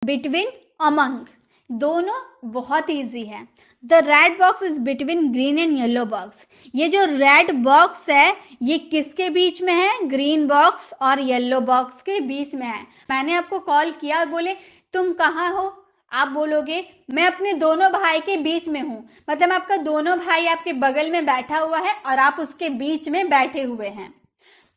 Between, among, दोनों बहुत easy है। The red box is between green and yellow box. ये जो रेड बॉक्स है ये किसके बीच में है? ग्रीन बॉक्स और येलो बॉक्स के बीच में है। मैंने आपको कॉल किया और बोले तुम कहाँ हो, आप बोलोगे मैं अपने दोनों भाई के बीच में हूँ, मतलब आपका दोनों भाई आपके बगल में बैठा हुआ है और आप उसके बीच में बैठे हुए हैं।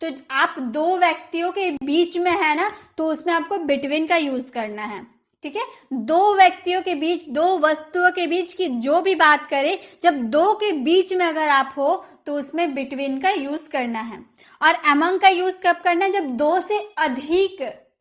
तो आप दो व्यक्तियों के बीच में है ना, तो उसमें आपको बिटवीन का यूज करना है। ठीक है, दो व्यक्तियों के बीच, दो वस्तुओं के बीच की जो भी बात करें, जब दो के बीच में अगर आप हो तो उसमें बिटवीन का यूज करना है। और अमंग का यूज कब करना है? जब दो से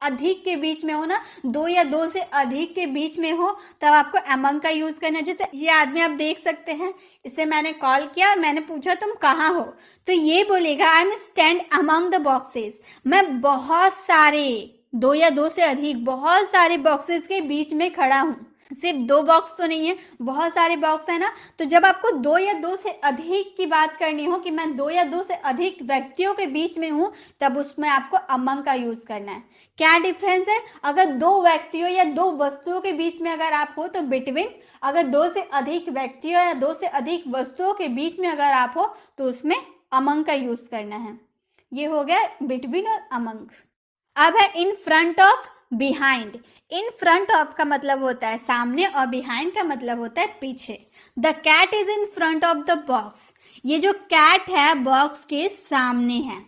अधिक के बीच में हो ना, दो या दो से अधिक के बीच में हो तब आपको अमंग का यूज करना है। जैसे ये आदमी आप देख सकते हैं, इसे मैंने कॉल किया और मैंने पूछा तुम कहाँ हो, तो ये बोलेगा I am stand among the boxes. मैं बहुत सारे, दो या दो से अधिक, बहुत सारे बॉक्सेस के बीच में खड़ा हूँ। सिर्फ दो बॉक्स तो नहीं है, बहुत सारे बॉक्स है ना। तो जब आपको दो या दो से अधिक की बात करनी हो कि मैं दो या दो से अधिक व्यक्तियों के बीच में हूं, तब उसमें आपको अमंग का यूज करना है। क्या डिफरेंस है? अगर दो व्यक्तियों या दो वस्तुओं के बीच में अगर आप हो तो बिटवीन, अगर दो से अधिक व्यक्तियों या दो से अधिक वस्तुओं के बीच में अगर आप हो तो उसमें अमंग का यूज करना है। ये हो गया बिटवीन और अमंग। अब है इन front of, behind. In front of का मतलब होता है सामने और बिहाइंड का मतलब होता है पीछे। The cat is in front of the box. ये जो कैट है बॉक्स के सामने है।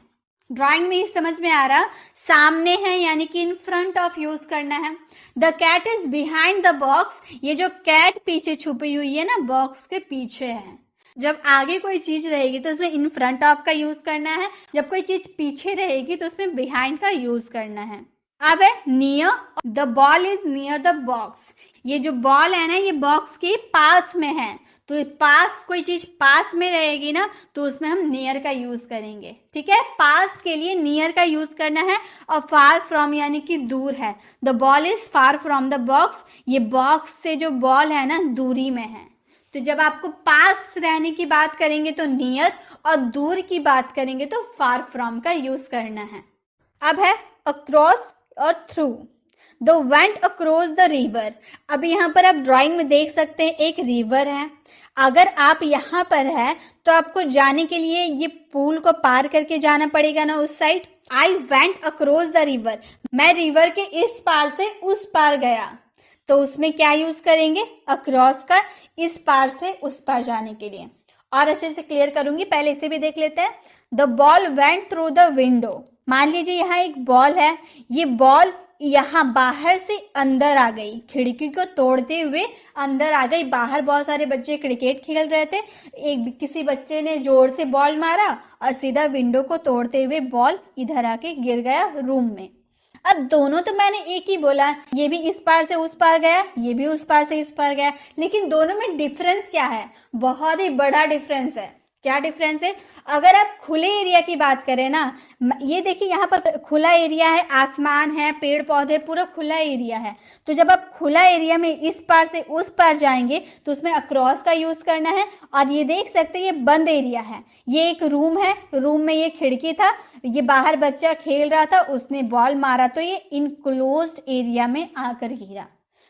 ड्राइंग में ही समझ में आ रहा, सामने है यानी कि इन फ्रंट ऑफ यूज करना है। The cat is behind the box. ये जो कैट पीछे छुपी हुई है ना, बॉक्स के पीछे है। जब आगे कोई चीज रहेगी तो उसमें इन फ्रंट ऑफ का यूज करना है, जब कोई चीज पीछे रहेगी तो उसमें बिहाइंड का यूज करना है। अब है near, the ball is near the box. ये जो बॉल है ना ये बॉक्स के पास में है, तो पास, कोई चीज पास में रहेगी ना तो उसमें हम नियर का यूज करेंगे। ठीक है, पास के लिए नियर का यूज करना है। और फार फ्रॉम यानी कि दूर है। The ball is far from the box. ये बॉक्स से जो बॉल है ना दूरी में है। तो जब आपको पास रहने की बात करेंगे तो नियर, और दूर की बात करेंगे तो फार फ्रॉम का यूज करना है। अब है अक्रॉस और through. The went across the river. अब यहाँ पर आप ड्राइंग में देख सकते हैं एक रिवर है। अगर आप यहाँ पर है तो आपको जाने के लिए ये पुल को पार करके जाना पड़ेगा ना उस side. I went across the river, मैं रिवर के इस पार से उस पार गया, तो उसमें क्या यूज करेंगे? अक्रॉस का, इस पार से उस पार जाने के लिए। और अच्छे से क्लियर करूंगी, पहले इसे भी देख लेते हैं। The ball went through the window. मान लीजिए यहाँ एक बॉल है, ये बॉल यहाँ बाहर से अंदर आ गई, खिड़की को तोड़ते हुए अंदर आ गई। बाहर बहुत सारे बच्चे क्रिकेट खेल रहे थे, किसी बच्चे ने जोर से बॉल मारा और सीधा विंडो को तोड़ते हुए बॉल इधर आके गिर गया रूम में। अब दोनों तो मैंने एक ही बोला, ये भी इस पार से उस पार गया, ये भी उस पार से इस पार गया, लेकिन दोनों में डिफरेंस क्या है? बहुत ही बड़ा डिफरेंस है। क्या डिफरेंस है? अगर आप खुले एरिया की बात करें ना, ये देखिए यहाँ पर खुला एरिया है, आसमान है, पेड़ पौधे, पूरा खुला एरिया है। तो जब आप खुला एरिया में इस पार से उस पार जाएंगे तो उसमें अक्रॉस का यूज करना है। और ये देख सकते हैं ये बंद एरिया है, ये एक रूम है, रूम में ये खिड़की था, ये बाहर बच्चा खेल रहा था, उसने बॉल मारा तो ये इनक्लोज्ड एरिया में आकर गिरा।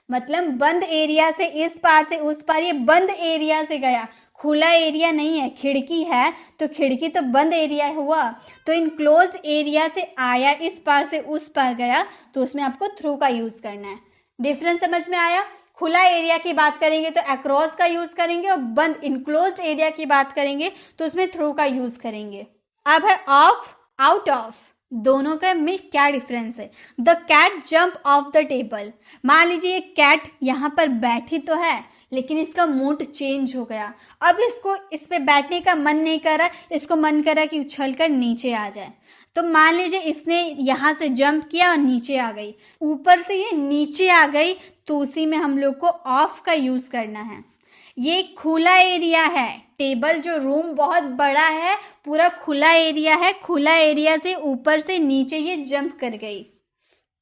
मतलब बंद एरिया से इस पार से उस पार, ये बंद एरिया से गया, खुला एरिया नहीं है। खिड़की है तो खिड़की तो बंद एरिया हुआ, तो इनक्लोज्ड एरिया से आया, इस पार से उस पार गया, तो उसमें आपको थ्रू का यूज करना है। डिफरेंस समझ में आया? खुला एरिया की बात करेंगे तो अक्रॉस का यूज करेंगे, और बंद इनक्लोज्ड एरिया की बात करेंगे तो उसमें थ्रू का यूज करेंगे। अब है ऑफ, आउट ऑफ। दोनों का में क्या डिफरेंस है? The cat jump off the table. मान लीजिए कैट यहाँ पर बैठी तो है, लेकिन इसका मूड चेंज हो गया। अब इसको इस पे बैठने का मन नहीं कर रहा, इसको मन कर रहा कि उछल कर नीचे आ जाए। तो मान लीजिए इसने यहाँ से जंप किया और नीचे आ गई, ऊपर से ये नीचे आ गई, तो उसी में हम लोग को ऑफ का यूज करना है। ये खुला एरिया है, टेबल जो रूम बहुत बड़ा है, पूरा खुला एरिया है, खुला एरिया से ऊपर से नीचे ये जंप कर गई।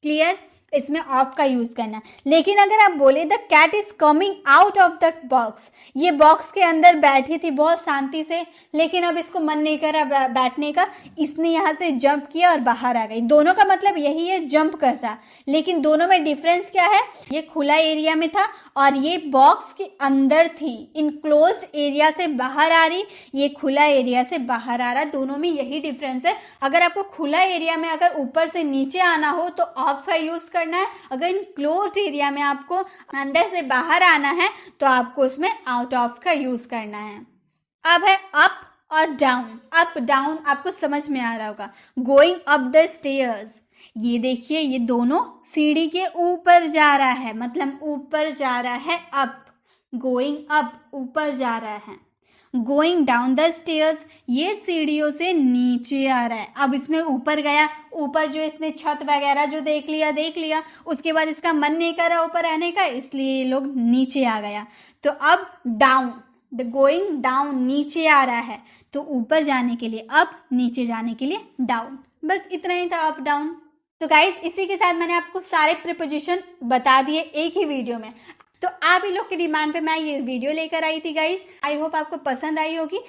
क्लियर? इसमें ऑफ का यूज करना है। लेकिन अगर आप बोले the cat is coming out of the box, ये बॉक्स के अंदर बैठी थी बहुत शांति से, लेकिन अब इसको मन नहीं कर रहा बैठने का, इसने यहाँ से जंप किया और बाहर आ गई। दोनों का मतलब यही है, जंप कर रहा, लेकिन दोनों में डिफरेंस क्या है, ये खुला एरिया में था और ये बॉक्स के अंदर थी, इनक्लोज्ड एरिया से बाहर आ रही, ये खुला एरिया से बाहर आ रहा। दोनों में यही डिफरेंस है। अगर आपको खुला एरिया में अगर ऊपर से नीचे आना हो तो ऑफ का यूज करना है, अगर इनक्लोज्ड एरिया में आपको अंदर से बाहर आना है तो आपको उसमें आउट ऑफ का यूज करना है। अब है अप और डाउन। अप डाउन आपको समझ में आ रहा होगा। गोइंग अप द स्टेयर्स, ये देखिए ये दोनों सीढ़ी के ऊपर जा रहा है, मतलब ऊपर जा रहा है अप। गोइंग अप ऊपर जा रहा है। गोइंग डाउन द स्टेयर्स, ये सीढ़ियों से नीचे आ रहा है। अब इसने ऊपर गया, ऊपर जो इसने छत वगैरह जो देख लिया, उसके बाद इसका मन नहीं कर रहा ऊपर रहने का, इसलिए ये लोग नीचे आ गया। तो अब डाउन, गोइंग डाउन नीचे आ रहा है, तो ऊपर जाने के लिए अप, नीचे जाने के लिए डाउन। बस इतना ही था अप डाउन। तो गाइस इसी के साथ मैंने आपको सारे प्रीपोजिशन बता दिए एक ही वीडियो में। तो आप ही लोग की डिमांड पे मैं ये वीडियो लेकर आई थी गाइस। आई होप आपको पसंद आई होगी।